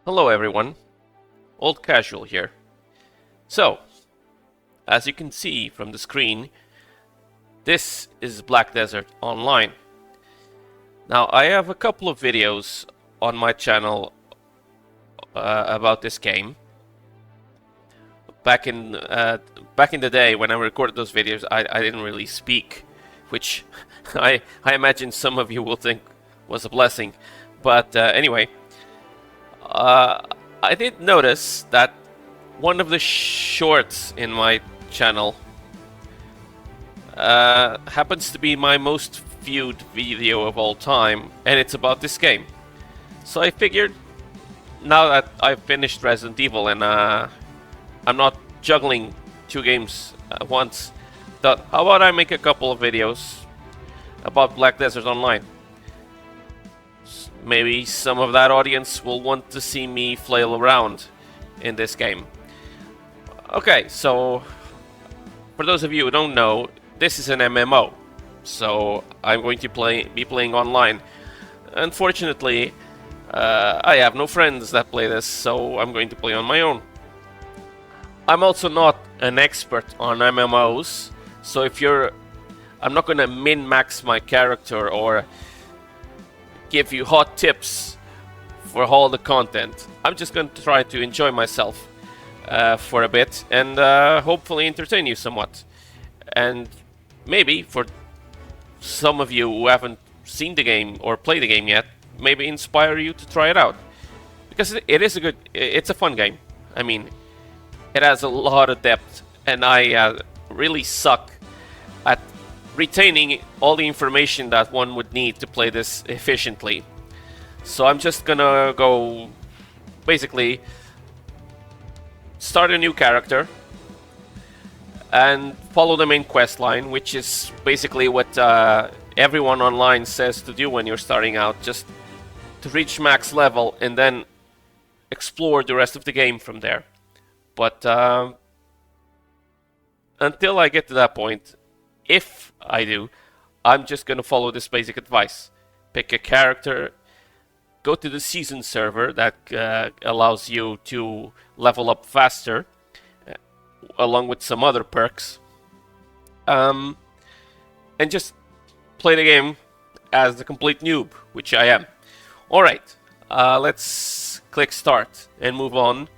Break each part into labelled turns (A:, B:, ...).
A: Hello everyone, Old Casual here. So, as you can see from the screen, this is Black Desert Online. Now, I have a couple of videos on my channel about this game. Back in the day when I recorded those videos, I didn't really speak, which I imagine some of you will think was a blessing. But anyway, I did notice that one of the shorts in my channel happens to be my most viewed video of all time, and it's about this game. So I figured, now that I've finished Resident Evil and I'm not juggling two games at once, thought, how about I make a couple of videos about Black Desert Online? Maybe some of that audience will want to see me flail around in this game. Okay, so for those of you who don't know, this is an MMO, so I'm going to be playing online. Unfortunately, I have no friends that play this, so I'm going to play on my own. I'm also not an expert on MMOs, so I'm not going to min-max my character or give you hot tips for all the content. I'm just going to try to enjoy myself for a bit and hopefully entertain you somewhat. And maybe for some of you who haven't seen the game or played the game yet, maybe inspire you to try it out. Because it's a fun game. I mean, it has a lot of depth, and I really suck at retaining all the information that one would need to play this efficiently. So I'm just gonna go basically start a new character and follow the main quest line, which is basically what everyone online says to do when you're starting out, just to reach max level and then explore the rest of the game from there. But until I get to that point, if I do, I'm just gonna follow this basic advice. Pick a character, go to the season server that allows you to level up faster, along with some other perks, and just play the game as the complete noob, which I am. Alright, let's click start and move on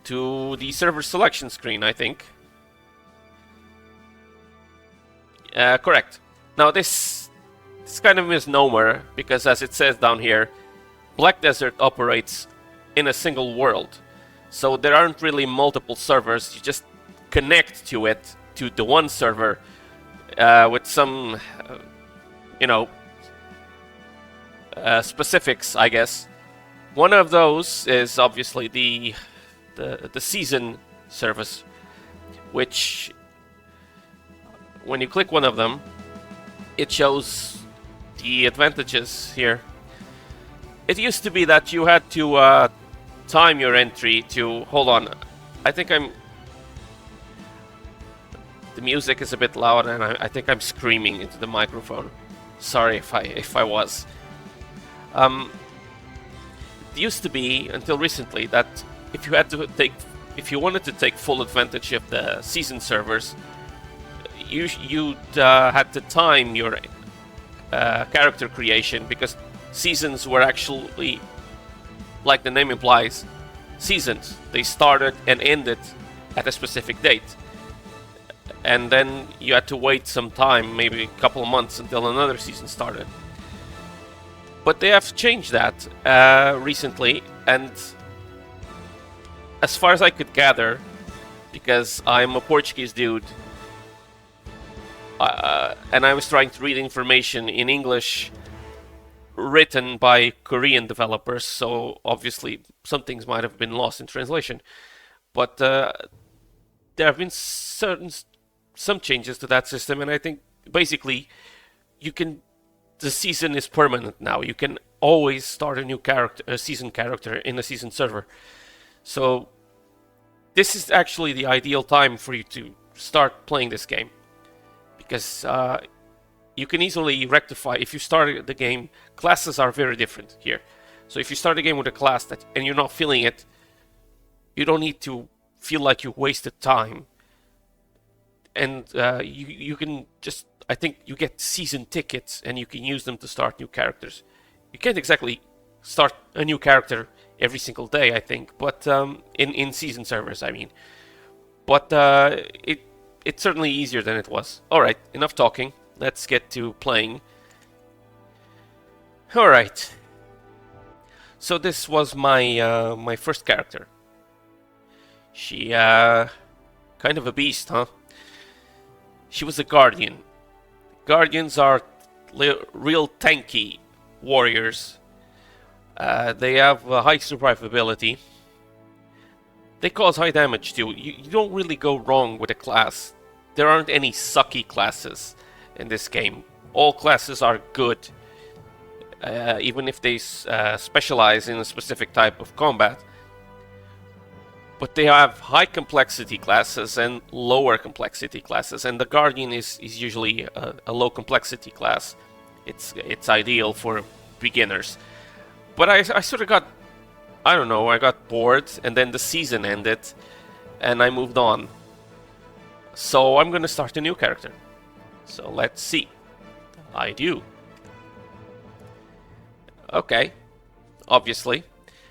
A: to the server selection screen, I think. Correct. Now this is kind of a misnomer, because as it says down here, Black Desert operates in a single world. So there aren't really multiple servers, you just connect to it, to the one server, with some, specifics, I guess. One of those is obviously the season service, which, when you click one of them, it shows the advantages here. It used to be that you had to time your entry to... Hold on, I think the music is a bit loud and I think I'm screaming into the microphone. Sorry if I was. It used to be, until recently, that if you wanted to take full advantage of the season servers, you'd had to time your character creation, because seasons were actually, like the name implies, seasons. They started and ended at a specific date. And then you had to wait some time, maybe a couple of months, until another season started. But they have changed that recently, and as far as I could gather, because I'm a Portuguese dude, and I was trying to read information in English written by Korean developers, so obviously some things might have been lost in translation. But there have been some changes to that system, and I think basically the season is permanent now. You can always start a new character, a season character, in a season server. So this is actually the ideal time for you to start playing this game, because you can easily rectify, if you start the game, classes are very different here. So if you start a game with a class that and you're not feeling it, you don't need to feel like you wasted time. And you can just, I think you get season tickets and you can use them to start new characters. You can't exactly start a new character every single day, I think, but in season servers, I mean. But it's certainly easier than it was. Alright, enough talking. Let's get to playing. Alright. So this was my my first character. She kind of a beast, huh? She was a guardian. Guardians are real tanky warriors. They have a high survivability. They cause high damage too. You don't really go wrong with a class. There aren't any sucky classes in this game. All classes are good, even if they specialize in a specific type of combat. But they have high complexity classes and lower complexity classes, and the Guardian is usually a low complexity class. It's ideal for beginners. But I sort of got, I don't know, I got bored, and then the season ended, and I moved on. So I'm gonna start a new character. So let's see. I do. Okay, obviously.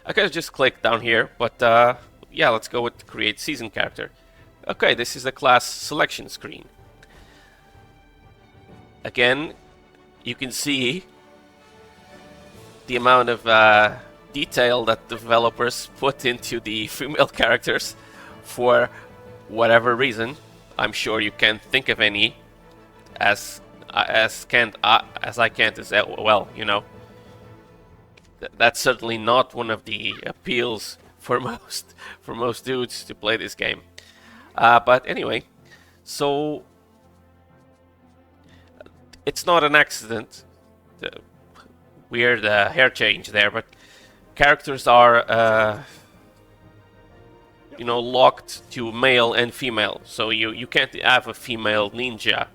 A: I could have just clicked down here, but yeah, let's go with create season character. Okay, this is the class selection screen. Again, you can see the amount of detail that developers put into the female characters for whatever reason. I'm sure you can't think of any, as I can't as well, you know. That's certainly not one of the appeals for most dudes to play this game. But anyway, so it's not an accident. Weird hair change there, but characters are you know, locked to male and female. So you can't have a female ninja.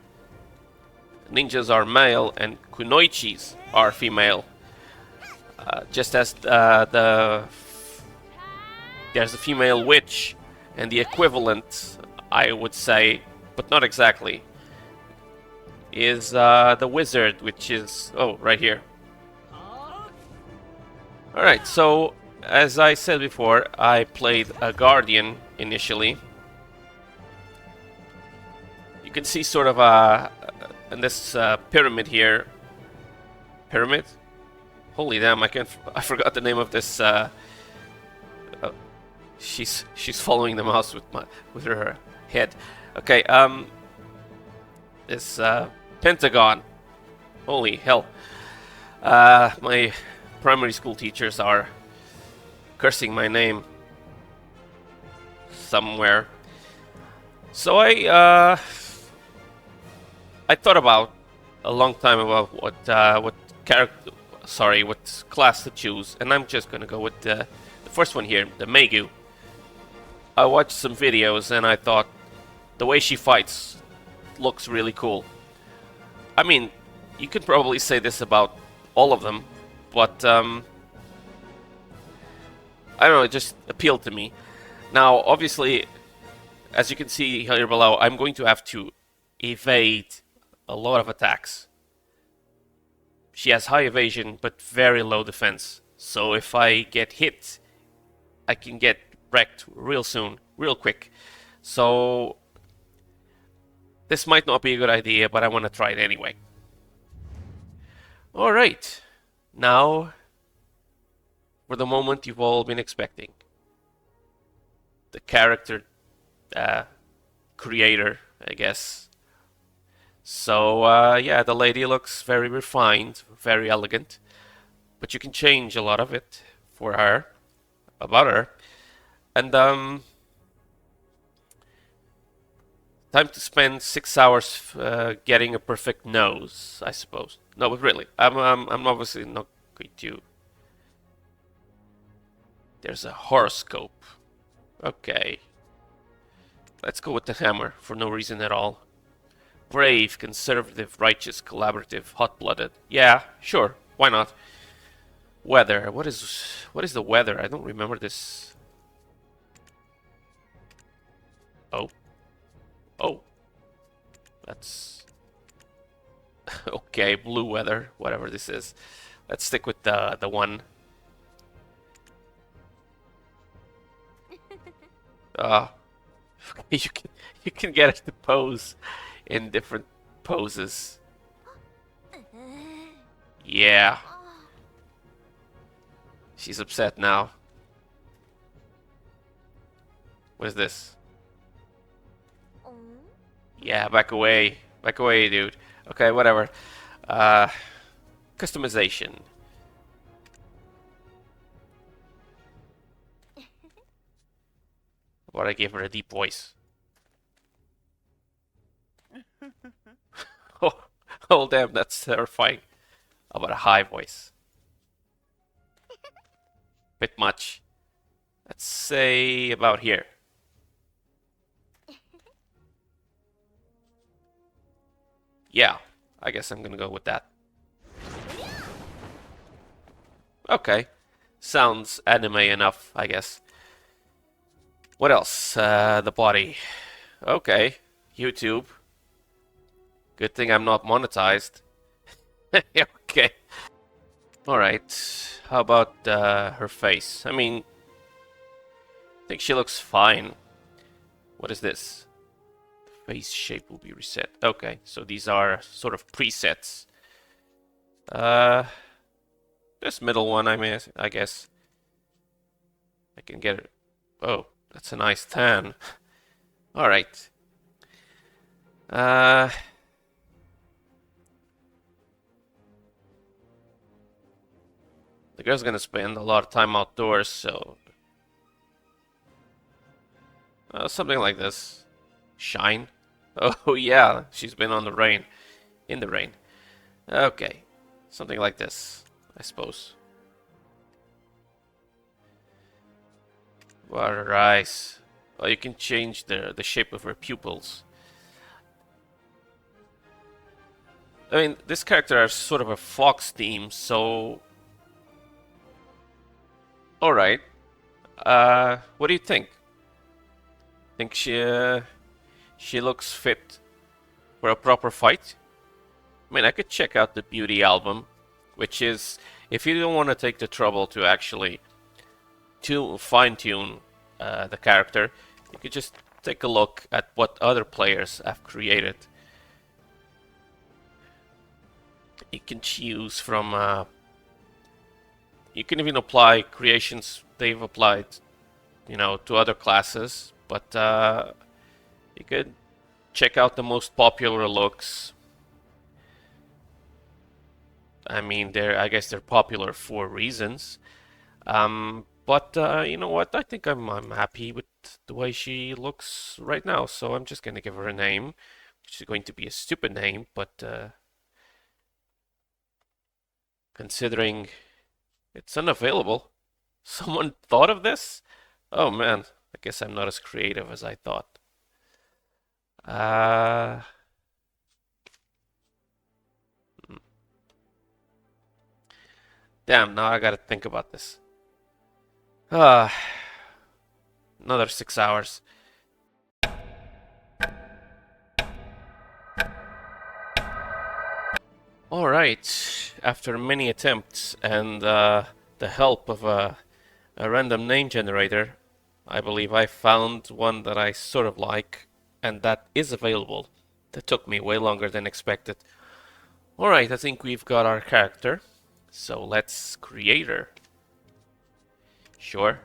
A: Ninjas are male and kunoichis are female. Just as there's a female witch, and the equivalent, I would say, but not exactly, is the wizard, which is, oh, right here. Alright, so as I said before, I played a guardian initially. You can see sort of in this pyramid here. Pyramid? Holy damn! I forgot the name of this. She's following the mouse with her head. Okay. This pentagon. Holy hell! My primary school teachers are cursing my name somewhere. So I thought about a long time about what class to choose, and I'm just gonna go with the first one here, the Megu. I watched some videos and I thought the way she fights looks really cool. I mean, you could probably say this about all of them, but I don't know, it just appealed to me. Now, obviously, as you can see here below, I'm going to have to evade a lot of attacks. She has high evasion, but very low defense. So if I get hit, I can get wrecked real soon, real quick. So this might not be a good idea, but I want to try it anyway. Alright, now for the moment you've all been expecting. The character creator, I guess. So yeah, the lady looks very refined, very elegant, but you can change a lot of it for her, about her. And time to spend 6 hours getting a perfect nose, I suppose. No, but really, I'm obviously not going to. There's a horoscope. Okay, let's go with the hammer for no reason at all. Brave, conservative, righteous, collaborative, hot-blooded. Yeah, sure, why not? Weather. What is the weather? I don't remember this. Oh. Oh. That's okay, blue weather, whatever this is. Let's stick with the one. Uh you can get it to pose in different poses. Yeah. She's upset now. What is this? Yeah, back away. Back away, dude. Okay, whatever. Uh, customization. What I gave her a deep voice. Oh, oh, damn, that's terrifying. How about a high voice? Bit much. Let's say about here. Yeah, I guess I'm gonna go with that. Okay. Sounds anime enough, I guess. What else? The body. Okay. YouTube. Good thing I'm not monetized. Okay. Alright. How about her face? I mean, I think she looks fine. What is this? The face shape will be reset. Okay, so these are sort of presets. This middle one, I guess. I can get it. Oh, that's a nice tan. Alright. The girl's gonna spend a lot of time outdoors, so... something like this. Shine. Oh yeah, she's been on the rain. In the rain. Okay. Something like this, I suppose. Water eyes. Oh, you can change the shape of her pupils. I mean, this character has sort of a fox theme, so... Alright. What do you think? Think she looks fit for a proper fight? I mean, I could check out the beauty album, which is, if you don't want to take the trouble to actually fine-tune the character, you could just take a look at what other players have created. You can choose from... you can even apply creations they've applied, you know, to other classes, but you could check out the most popular looks. I mean, I guess they're popular for reasons. But you know what? I think I'm happy with the way she looks right now. So I'm just gonna give her a name, which is going to be a stupid name, but considering it's unavailable, someone thought of this? Oh man, I guess I'm not as creative as I thought. Damn, now I gotta think about this. Another 6 hours. Alright, after many attempts and the help of a random name generator, I believe I found one that I sort of like, and that is available. That took me way longer than expected. Alright, I think we've got our character, so let's create her. Sure.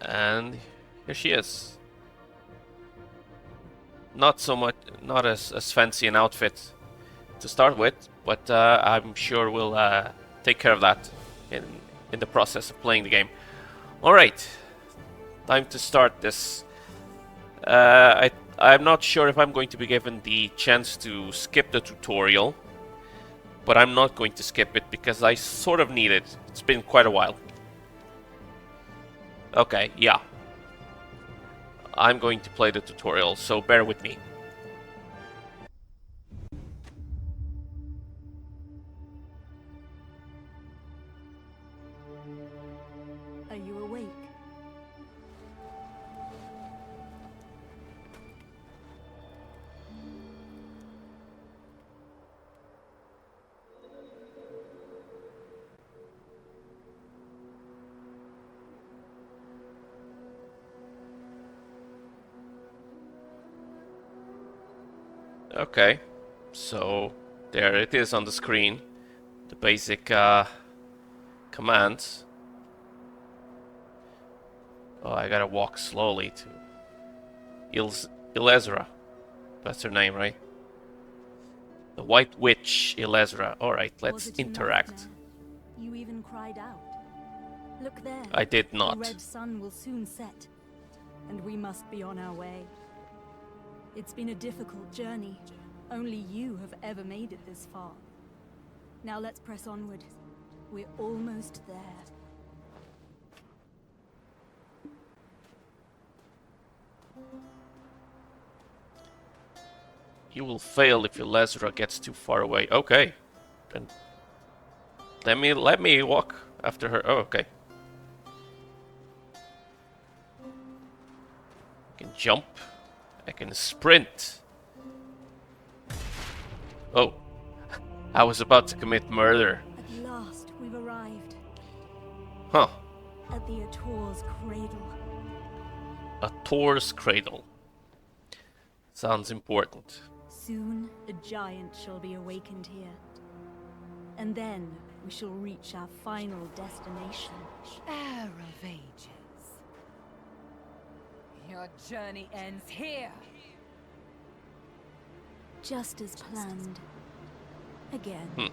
A: And here she is. Not as fancy an outfit to start with, but I'm sure we'll take care of that in the process of playing the game. Alright, time to start this. I'm not sure if I'm going to be given the chance to skip the tutorial, but I'm not going to skip it because I sort of need it. It's been quite a while. Okay, yeah. I'm going to play the tutorial, so bear with me.
B: Are you awake?
A: Okay, so there it is on the screen. The basic commands. Oh, I gotta walk slowly to Ilezra. That's her name, right? The White Witch Ilezra. Alright, let's interact.
B: You even cried out. Look there.
A: I did
B: The
A: not.
B: red sun will soon set, and we must be on our way. It's been a difficult journey. Only you have ever made it this far. Now let's press onward. We're almost there.
A: You will fail if Ilezra gets too far away. Okay. Then let me walk after her. Oh, okay. I can jump. I can sprint. Oh. I was about to commit murder.
B: At last, we've arrived.
A: Huh.
B: At the Ator's cradle.
A: A Tor's cradle. Sounds important.
B: Soon, a giant shall be awakened here. And then, we shall reach our final destination.
C: Heir of ages. Your journey ends here.
B: Just as planned. Again.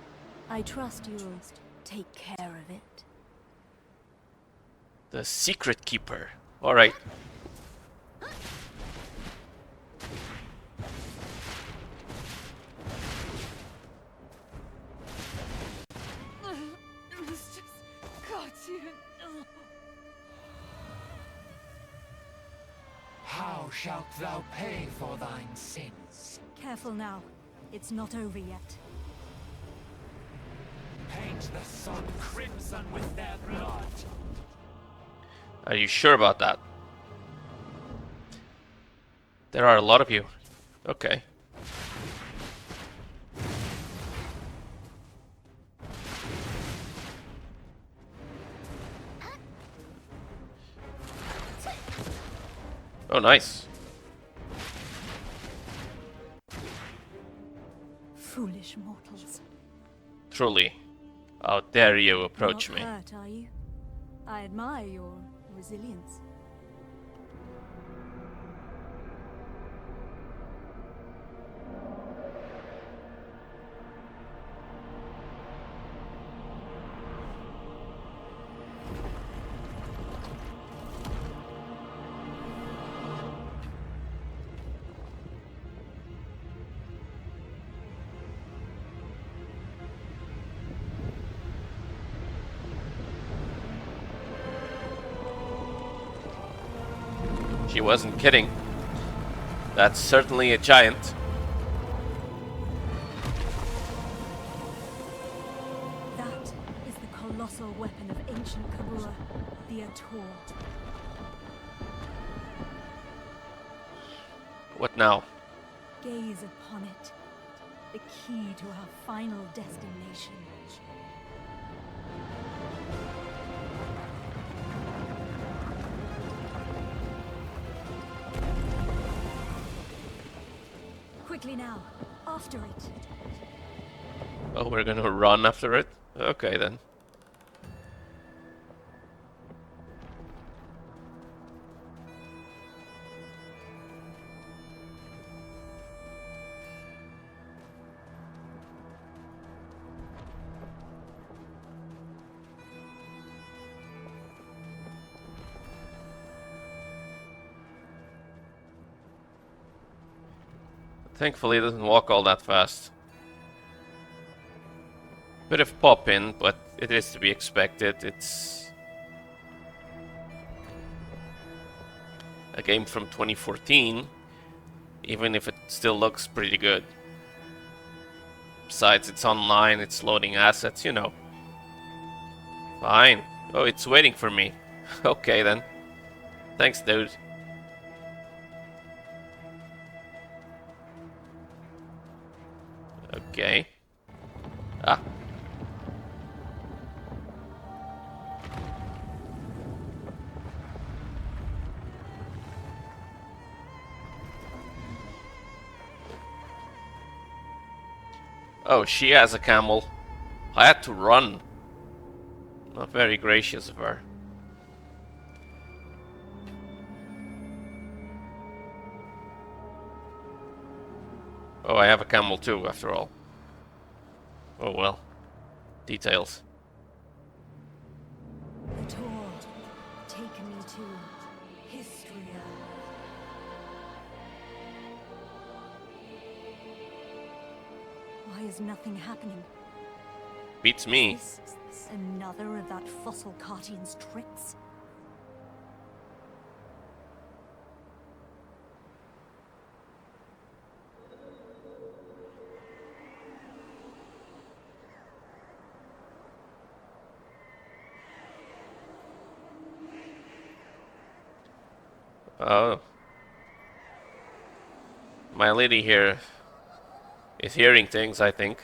B: I trust you'll take care of it.
A: The Secret Keeper. Alright.
C: It's just got you.
D: How shalt thou pay for thine sins?
B: Careful now. It's not over yet.
D: Paint the sun crimson with their blood.
A: Are you sure about that? There are a lot of you. Okay. Oh, nice.
B: Foolish mortals.
A: Truly. How dare you approach
B: You're
A: me?
B: not hurt, are you? I admire your resilience.
A: She wasn't kidding. That's certainly a giant.
B: That is the colossal weapon of ancient Kabua, the Ator.
A: What now?
B: Gaze upon it. The key to our final destination. Quickly now, after it.
A: Oh, we're gonna run after it? Okay then. Thankfully, it doesn't walk all that fast. Bit of pop-in, but it is to be expected. It's a game from 2014, even if it still looks pretty good. Besides, it's online, it's loading assets, you know. Fine. Oh, it's waiting for me. Okay then. Thanks, dude. Okay. Ah. Oh, she has a camel. I had to run. Not very gracious of her. Oh, I have a camel too, after all. Oh well. Details.
B: The tour, take me to Histria. Why is nothing happening?
A: Beats me.
B: Is this another of that fossil Cartian's tricks?
A: Oh. My lady here is hearing things, I think.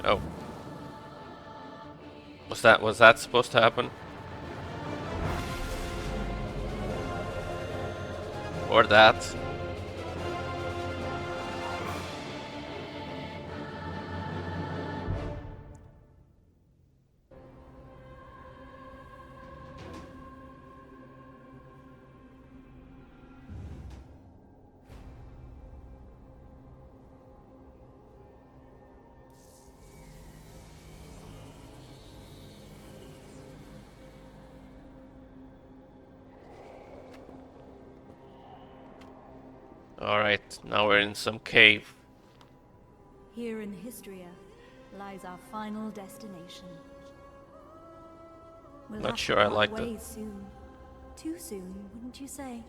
A: Oh. Was that supposed to happen? Or that? Alright, now we're in some cave.
B: Here in Histria lies our final destination. We'll
A: Not
B: have
A: sure
B: to
A: I
B: part
A: like that.
B: ways soon. Too soon, wouldn't you say?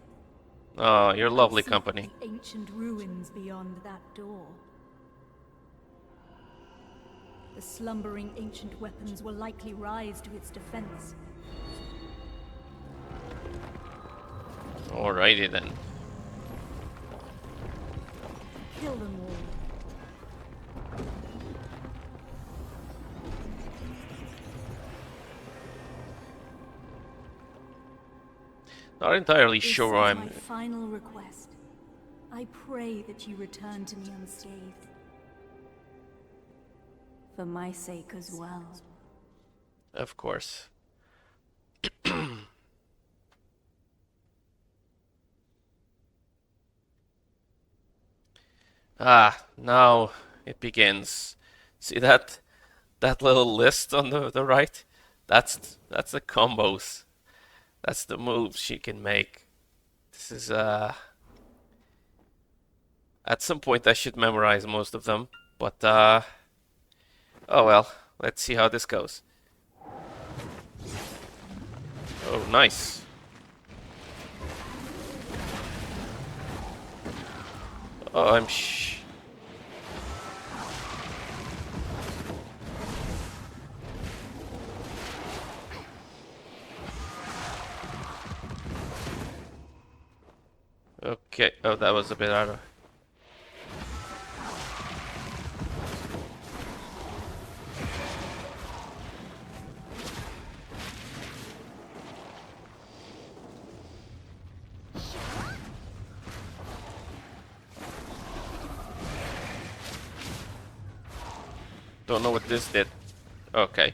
A: Oh, you're lovely
B: See
A: company.
B: the ancient ruins beyond that door. The slumbering ancient weapons will likely rise to its defense.
A: Alrighty then.
B: Kill them all.
A: Not entirely
B: This
A: sure
B: is
A: I'm...
B: my final request. I pray that you return to me unscathed. For my sake as well.
A: Of course. Ah, now it begins. See that little list on the right? That's the combos. That's the moves she can make. This is at some point I should memorize most of them, but oh well, let's see how this goes. Oh, nice. Oh, I'm Okay. Oh, that was a bit out of... Don't know what this did. Okay.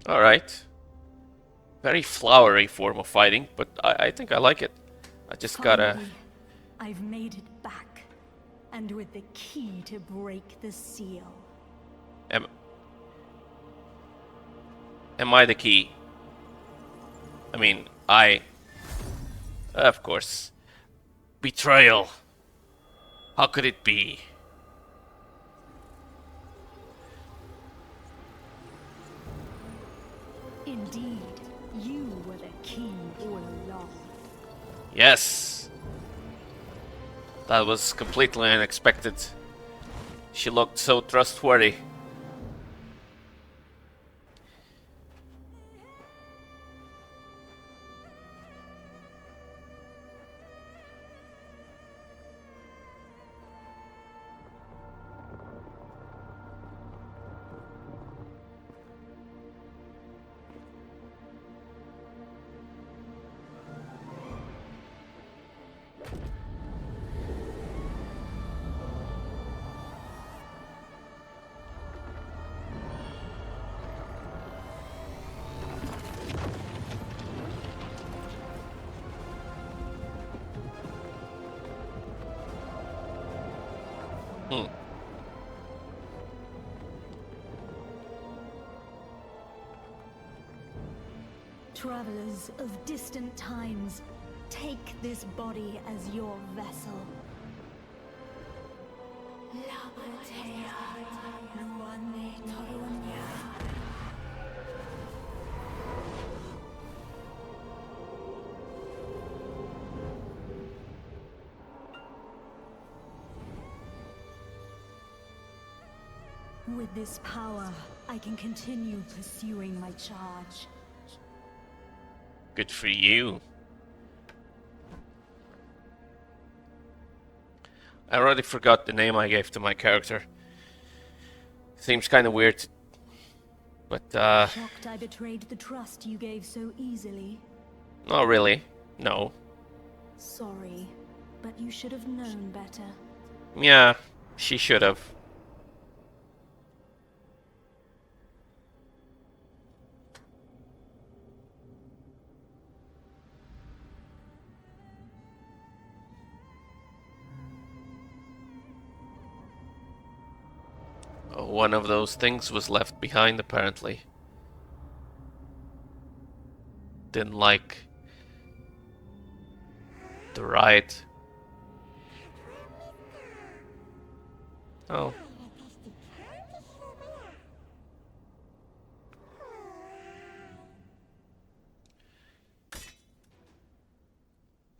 A: Alright. Very flowery form of fighting, but I think I like it. I just gotta...
B: Finally, I've made it back. And with the key to break the seal.
A: Am I the key? I mean, Of course. Betrayal. How could it be?
B: Indeed, you were the key all along.
A: Yes. That was completely unexpected. She looked so trustworthy.
B: Travelers of distant times, take this body as your vessel. With this power, I can continue pursuing my charge.
A: Good for you. I already forgot the name I gave to my character. Seems kind of weird. But,
B: Shocked I betrayed the trust you gave so easily.
A: not really. No.
B: Sorry, but you should have known better.
A: Yeah, she should have. One of those things was left behind, apparently. Didn't like the ride. Oh.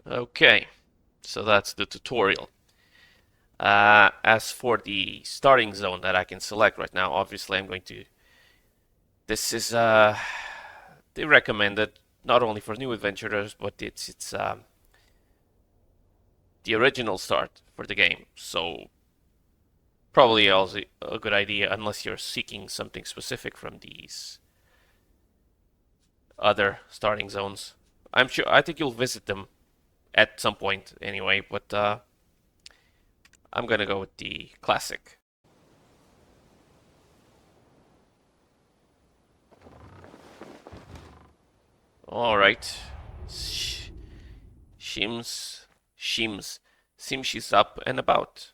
A: Okay, so that's the tutorial. As for the starting zone that I can select right now, obviously I'm going to... This is the recommended, not only for new adventurers, but it's the original start for the game. So probably also a good idea unless you're seeking something specific from these other starting zones. I think you'll visit them at some point anyway, but I'm gonna go with the classic. Alright. Seems she's up and about.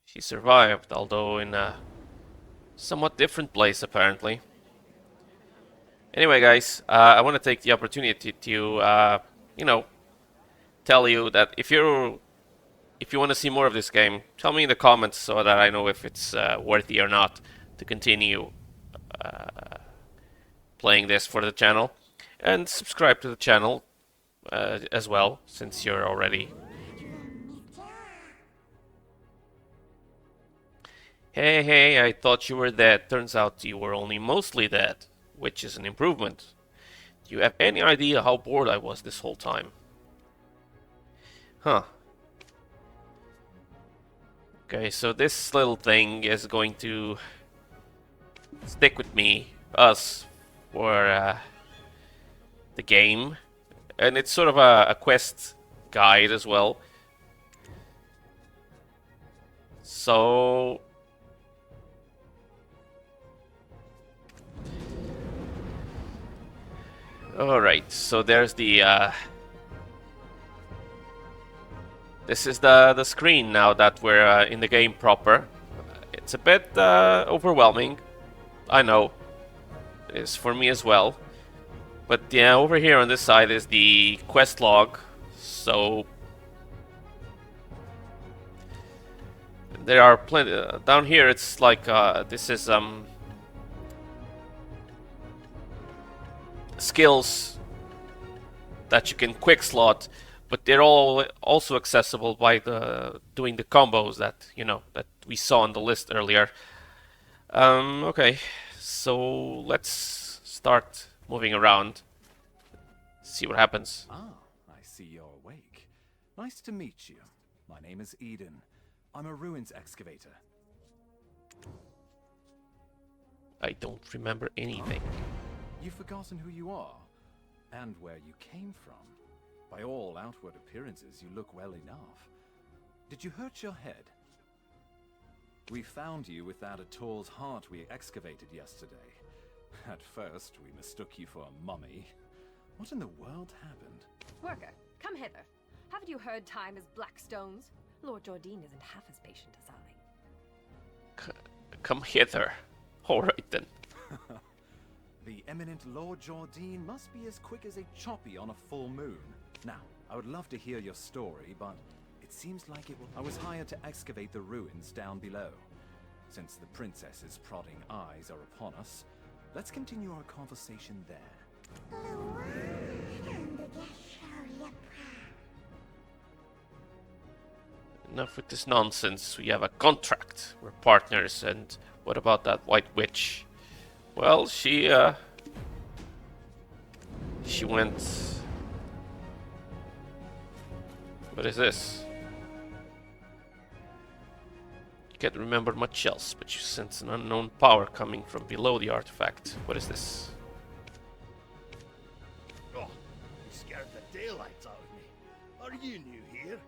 A: She survived, although in a somewhat different place apparently. Anyway, guys, I want to take the opportunity to, you know, tell you that if you want to see more of this game, tell me in the comments so that I know if it's worthy or not to continue playing this for the channel. And subscribe to the channel as well, since you're already... Hey, I thought you were dead. Turns out you were only mostly dead, which is an improvement. Do you have any idea how bored I was this whole time? Huh. Okay, so this little thing is going to stick with us, for the game. And it's sort of a quest guide as well. So... Alright, so there's the this is the screen now that we're in the game proper. It's a bit overwhelming, I know. It's for me as well. But yeah, over here on this side is the quest log. So there are plenty down here. It's like this is skills that you can quick slot, but they're all also accessible by doing the combos that that we saw on the list earlier. Okay, so let's start moving around. See what happens.
E: Ah, I see you're awake. Nice to meet you. My name is Eden. I'm a ruins excavator.
A: I don't remember anything.
E: You've forgotten who you are and where you came from. By all outward appearances, you look well enough. Did you hurt your head? We found you with that Atol's heart we excavated yesterday. At first, we mistook you for a mummy. What in the world happened?
F: Worker, come hither. Haven't you heard time is black stones? Lord Jordine isn't half as patient as I.
A: Come hither. Alright then.
E: The eminent Lord Jordine must be as quick as a choppy on a full moon. Now, I would love to hear your story, but it seems like I was hired to excavate the ruins down below. Since the princess's prodding eyes are upon us, let's continue our conversation there.
A: Enough with this nonsense. We have a contract. We're partners. And what about that white witch? Well, she went. What is this? You can't remember much else, but you sense an unknown power coming from below the artifact. What is this?
G: Oh, you scared the daylights out of me. Are you new here?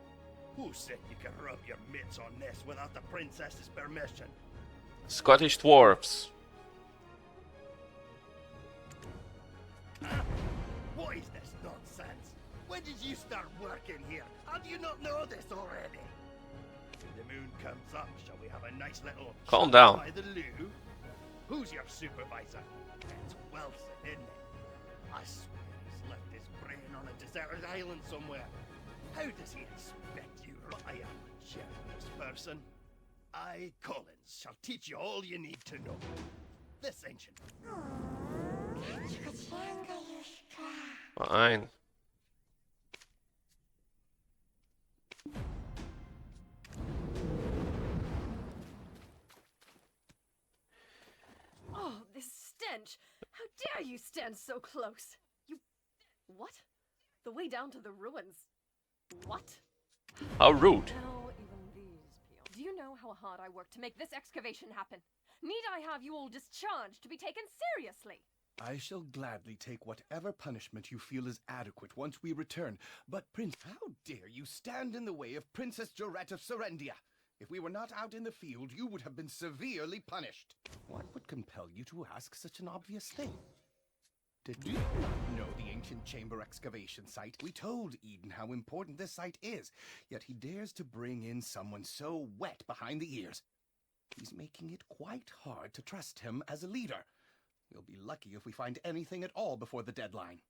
G: Who said you can rub your mitts on this without the princess's permission?
A: Scottish dwarves.
G: What is this nonsense? When did you start working here? How do you not know this already? When the moon comes up, shall we have a nice little
A: Calm
G: chat
A: down.
G: by the loo? Who's your supervisor? It's Wilson, isn't it? I swear he's left his brain on a deserted island somewhere. How does he expect you? I am a generous person. I, Collins, shall teach you all you need to know. This ancient.
A: Fine.
F: Oh, this stench! How dare you stand so close? You... What? The way down to the ruins. What?
A: How rude.
F: Now, even these people. Do you know how hard I worked to make this excavation happen? Need I have you all discharged to be taken seriously?
H: I shall gladly take whatever punishment you feel is adequate once we return. But, Prince, how dare you stand in the way of Princess Jorette of Serendia? If we were not out in the field, you would have been severely punished. What would compel you to ask such an obvious thing? Do you not know the ancient chamber excavation site? We told Eden how important this site is, yet he dares to bring in someone so wet behind the ears. He's making it quite hard to trust him as a leader. We'll be lucky if we find anything at all before the deadline.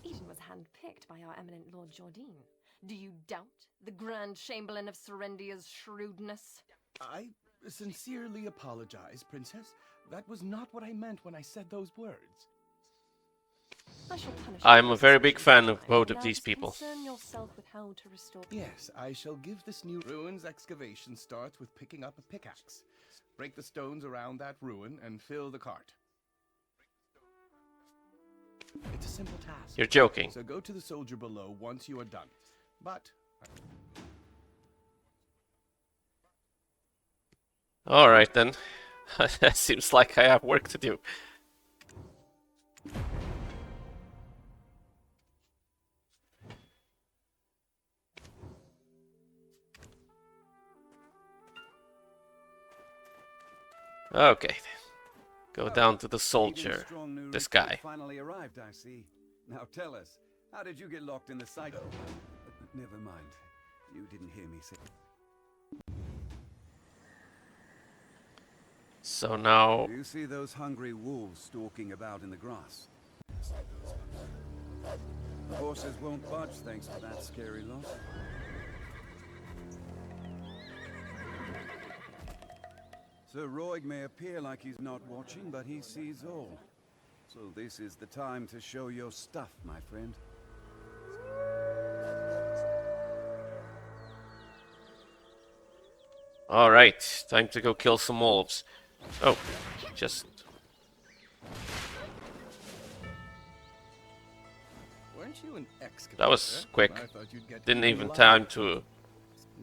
F: Eden was handpicked by our eminent Lord Jordine. Do you doubt the Grand Chamberlain of Serendia's shrewdness?
H: I sincerely apologize, Princess. That was not what I meant when I said those words.
F: I shall punish
A: I'm
F: you
A: a very
F: this
A: big fan of
F: time.
A: both of
F: Now
A: these people.
F: concern yourself with how to restore...
H: Yes, I shall give this new ruins excavation starts with picking up a pickaxe. Break the stones around that ruin and fill the cart. It's a simple task.
A: You're joking.
H: So go to the soldier below once you are done. But...
A: Alright then. That seems like I have work to do. Okay. Go down to the soldier. This guy.
I: Finally arrived, I see. Now tell us, how did you get locked in the cycle? Never mind. You didn't hear me say.
A: So now...
I: Do you see those hungry wolves stalking about in the grass? The horses won't budge thanks to that scary loss. Sir Roig may appear like he's not watching, but he sees all. So this is the time to show your stuff, my friend.
A: Alright, time to go kill some wolves. Oh, just...
H: Weren't you an excavator?
A: That was quick.
H: I thought you'd get
A: Didn't
H: eaten
A: even
H: alive.
A: time to...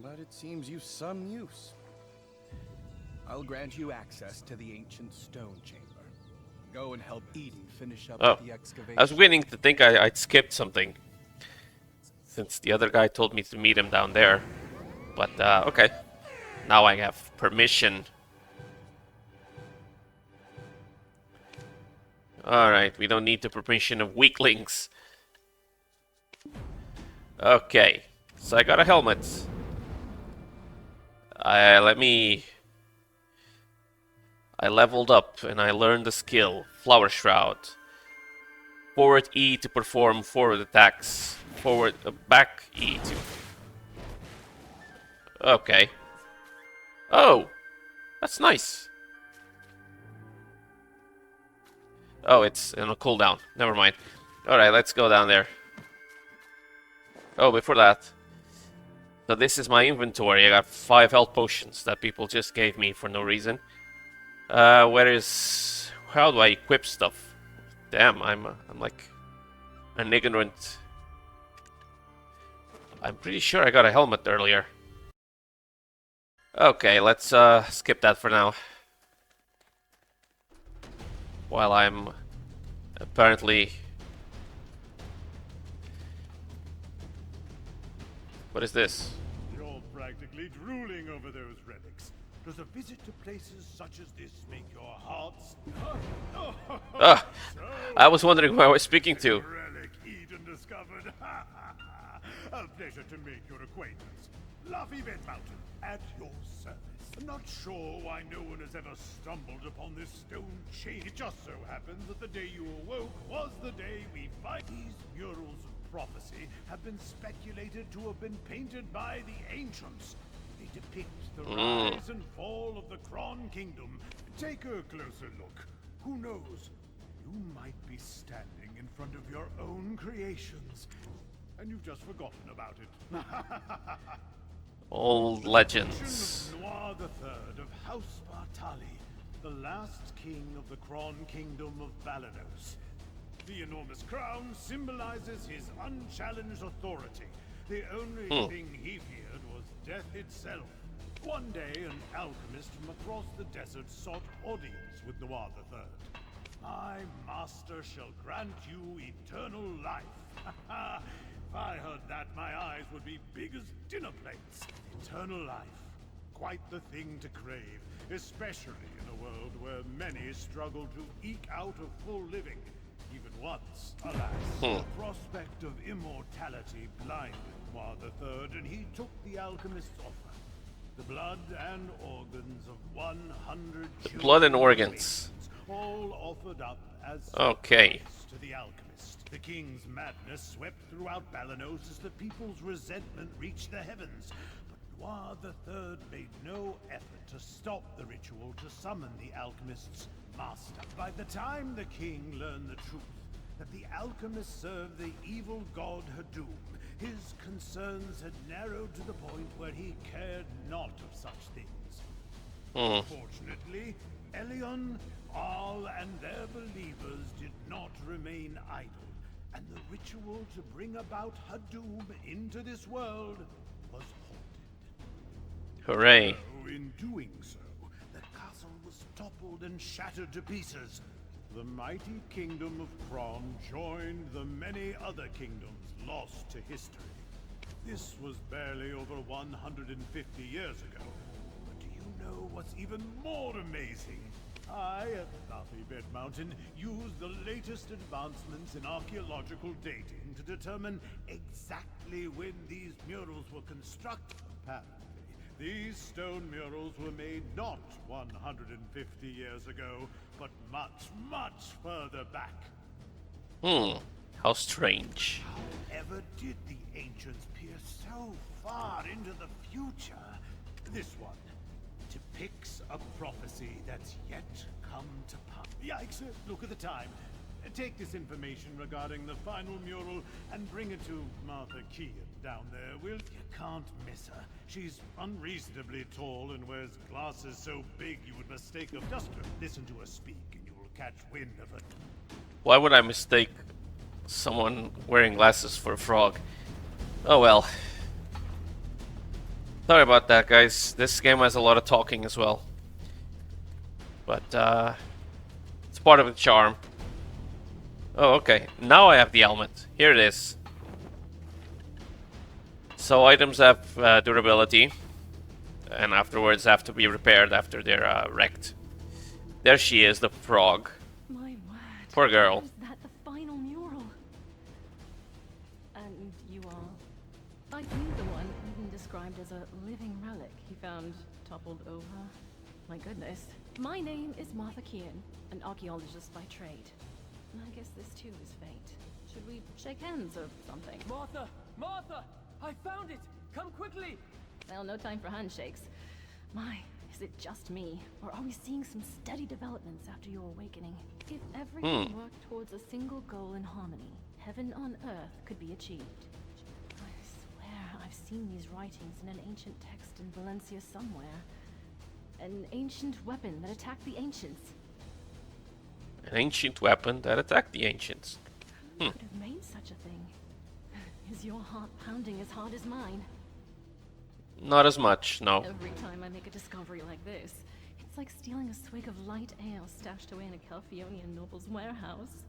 H: But it seems you've some use. I'll grant you access to the ancient stone chamber. Go and help Eden finish up
A: Oh,
H: the excavation.
A: I was beginning to think I'd skipped something. Since the other guy told me to meet him down there. But, okay. Now I have permission. Alright, we don't need the permission of weaklings. Okay, so I got a helmet. I leveled up and I learned the skill, Flower Shroud. Forward E to perform forward attacks. Back E to... Okay. Oh! That's nice. Oh, it's in a cooldown. Never mind. Alright, let's go down there. Oh, before that. So this is my inventory. I got 5 health potions that people just gave me for no reason. Where is... How do I equip stuff? Damn, I'm like... an ignorant... I'm pretty sure I got a helmet earlier. Okay, let's skip that for now. While I'm apparently... What is this?
G: You're practically drooling over those relics. Does a visit to places such as this make your hearts...
A: Ah, I was wondering who I was speaking to.
G: Relic Eden discovered. A pleasure to make your acquaintance. Luffy Bed Mountain, at your service. I'm not sure why no one has ever stumbled upon this stone chain. It just so happens that the day you awoke was the day we find these murals of prophecy have been speculated to have been painted by the ancients. They depict the rise and fall of the Kron Kingdom. Take a closer look. Who knows? You might be standing in front of your own creations, and you've just forgotten about it.
A: Old legends.
G: Noir III of House Bartali, the last king of the Kron Kingdom of Balanos. The enormous crown symbolizes his unchallenged authority. The only thing he feared was death itself. One day, an alchemist from across the desert sought audience with Noir III. My master shall grant you eternal life. If I heard that, my eyes would be big as dinner plates. Eternal life. Quite the thing to crave, especially in a world where many struggle to eke out a full living. Even once, alas, the prospect of immortality blinded Noir III, and he took the alchemist's offer. The blood and organs of 100 children,
A: Blood and organs.
G: all offered up as
A: Okay.
G: sacrifice to the alchemist. The king's madness swept throughout Balanos as the people's resentment reached the heavens. But Noir III made no effort to stop the ritual to summon the alchemist's master. By the time the king learned the truth, that the alchemist served the evil god Hadum, his concerns had narrowed to the point where he cared not of such things. Fortunately, Elion, Arl, and their believers did not remain idle, and the ritual to bring about Hadum into this world was halted.
A: Hooray.
G: So, in doing so, the castle was toppled and shattered to pieces. The mighty kingdom of Kron joined the many other kingdoms lost to history. This was barely over 150 years ago. But do you know what's even more amazing?
J: I, at Lovely Bed Mountain, use the latest advancements in archaeological dating to determine exactly when these murals were constructed. Apparently, these stone murals were made not 150 years ago, but much, much further back.
A: How strange.
J: However did the ancients peer so far into the future? This one depicts a prophecy that's yet come to pass. Yikes, look at the time. Take this information regarding the final mural and bring it to Martha Kean down there. You can't miss her. She's unreasonably tall and wears glasses so big you would mistake her. Just listen to her speak and you will catch wind of her.
A: Why would I mistake someone wearing glasses for a frog? Oh well. Sorry about that, guys. This game has a lot of talking as well. But, it's part of the charm. Oh, okay. Now I have the helmet. Here it is. So items have durability. And afterwards have to be repaired after they're wrecked. There she is, the frog.
F: My word.
A: Poor girl.
F: Is that the final mural? And you are? Like you, the one even described as a living relic he found toppled over. My goodness. My name is Martha Kean, an archaeologist by trade. And I guess this too is fate. Should we shake hands or something?
K: Martha! Martha! I found it! Come quickly!
F: Well, no time for handshakes. My, is it just me? Or are we seeing some steady developments after your awakening? If everyone worked towards a single goal in harmony, heaven on earth could be achieved. I swear I've seen these writings in an ancient text in Valencia somewhere. An ancient weapon that attacked the ancients.
A: An ancient weapon that attacked the ancients.
F: Who could have made such a thing? Is your heart pounding as hard as mine?
A: Not as much, no.
F: Every time I make a discovery like this, it's like stealing a swig of light ale stashed away in a Calphionian noble's warehouse.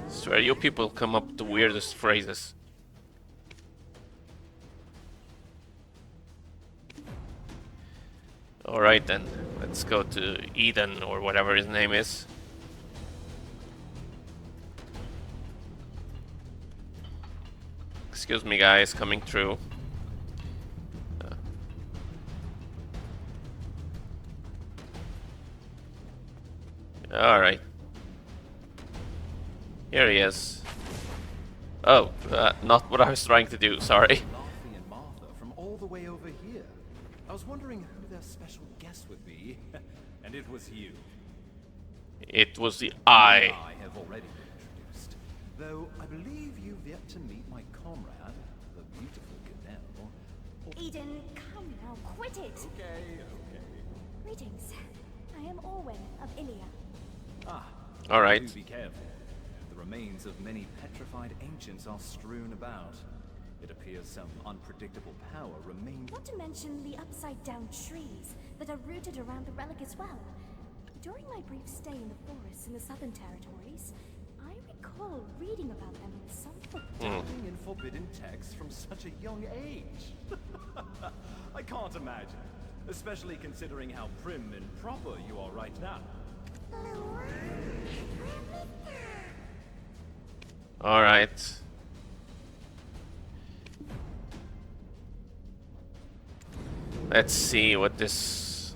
A: Swear you people come up with the weirdest phrases. Alright then, let's go to Eden or whatever his name is. Excuse me guys, coming through. Alright. Here he is. Oh, not what I was trying to do, sorry.
E: Laufey and Martha from all the way over here. I was wondering who their special guest would be, and it was you.
A: It was the eye.
E: I have already been introduced, though I believe you've yet to meet my comrade, the beautiful Ganelle.
L: Eden, come now, quit it!
E: Okay.
L: Greetings. I am Orwen of Ilia.
A: Alright.
E: Do be careful. The remains of many petrified ancients are strewn about. It appears some unpredictable power remains.
L: Not to mention the upside-down trees that are rooted around the relic as well. During my brief stay in the forests in the Southern Territories, I recall reading about them in some book.
E: Dabbling in forbidden texts from such a young age. I can't imagine, especially considering how prim and proper you are right now.
A: Alright. Let's see what this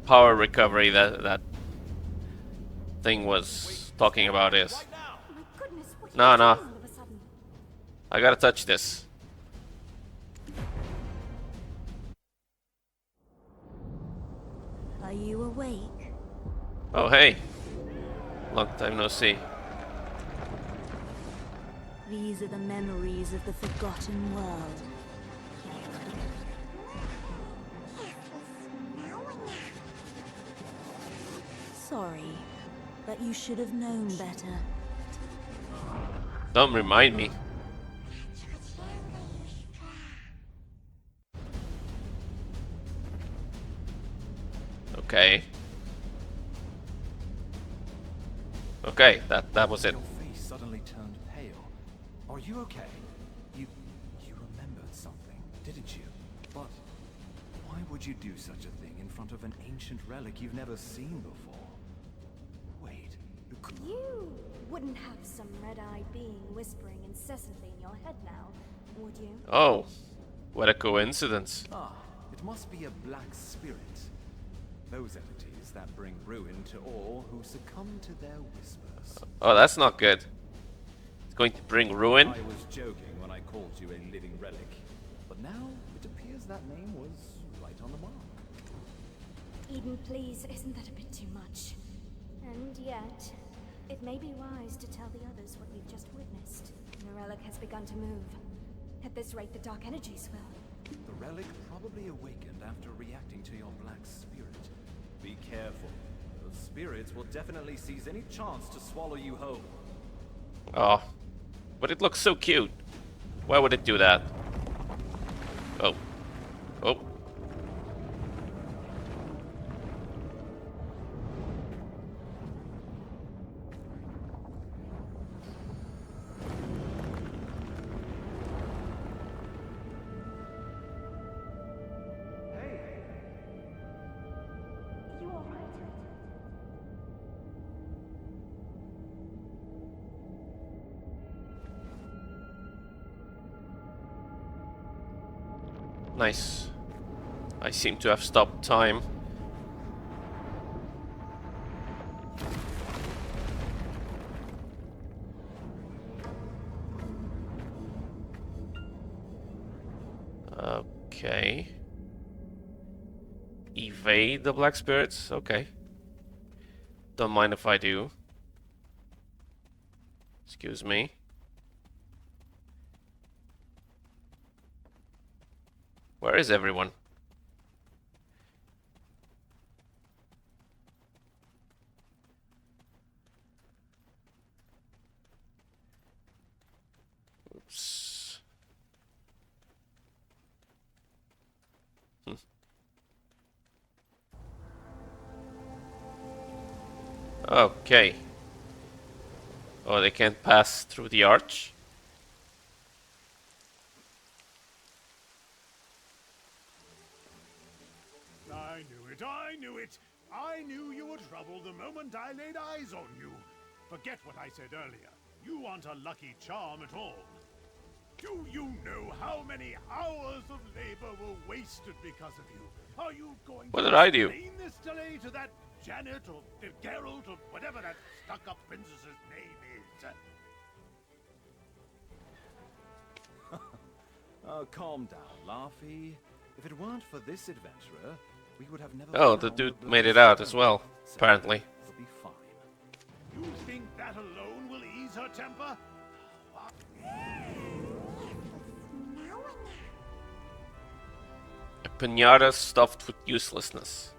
A: power recovery that thing was talking about is. No. I gotta touch this.
B: Are you awake?
A: Oh, hey. Long time no see.
B: These are the memories of the forgotten world. Sorry, but you should have known better.
A: Don't remind me. Okay. Okay, that was it.
E: Your face suddenly turned pale. Are you okay? You remembered something, didn't you? But why would you do such a thing in front of an ancient relic you've never seen before? Wait,
L: You wouldn't have some red-eyed being whispering incessantly in your head now, would you?
A: Oh, what a coincidence.
E: Ah, it must be a black spirit. Those entities that bring ruin to all who succumb to their whispers.
A: Oh, that's not good. It's going to bring ruin.
E: I was joking when I called you a living relic, but now it appears that name was right on the mark.
L: Eden, please, isn't that a bit too much? And yet, it may be wise to tell the others what we've just witnessed. The relic has begun to move. At this rate, the dark energies will.
E: The relic probably awakened after reacting to your black spirit. Be careful. Those spirits will definitely seize any chance to swallow you whole.
A: Oh, but it looks so cute. Why would it do that? Oh. Oh.
L: You alright?
A: Nice. I seem to have stopped time. Okay. Evade the black spirits? Okay. Don't mind if I do. Excuse me. Where is everyone? Oops. Okay. Oh, they can't pass through the arch?
J: I knew it! I knew you were trouble the moment I laid eyes on you. Forget what I said earlier. You aren't a lucky charm at all. Do you know how many hours of labor were wasted because of you? Are you going
A: What
J: to
A: did I do?
J: explain this delay to that Janet or Geralt or whatever that stuck-up princess's name is?
E: Oh, calm down, Laufey. If it weren't for this adventurer, we would have never.
A: Oh, the
E: found
A: dude
E: the
A: made it out
E: Blue
A: as well,
E: Stone.
A: apparently.
E: It'll be fine.
J: You think that alone will ease her temper?
A: A pinata stuffed with uselessness.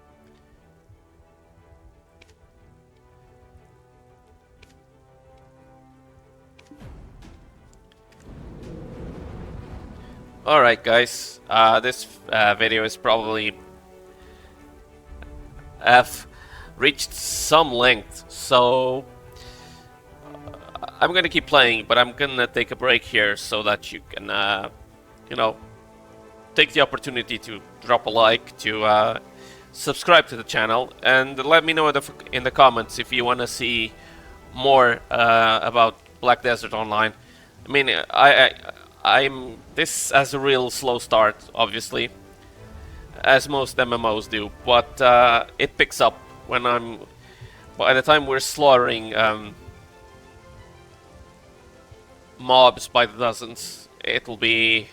A: Alright guys, this video is probably have reached some length, so I'm gonna keep playing, but I'm gonna take a break here so that you can, you know, take the opportunity to drop a like, to subscribe to the channel, and let me know in the comments if you want to see more about Black Desert Online. I mean, this has a real slow start, obviously, as most MMOs do, but it picks up when by the time we're slaughtering mobs by the dozens. It'll be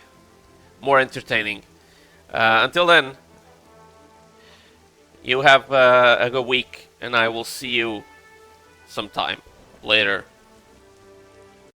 A: more entertaining. Until then, you have a good week, and I will see you sometime later.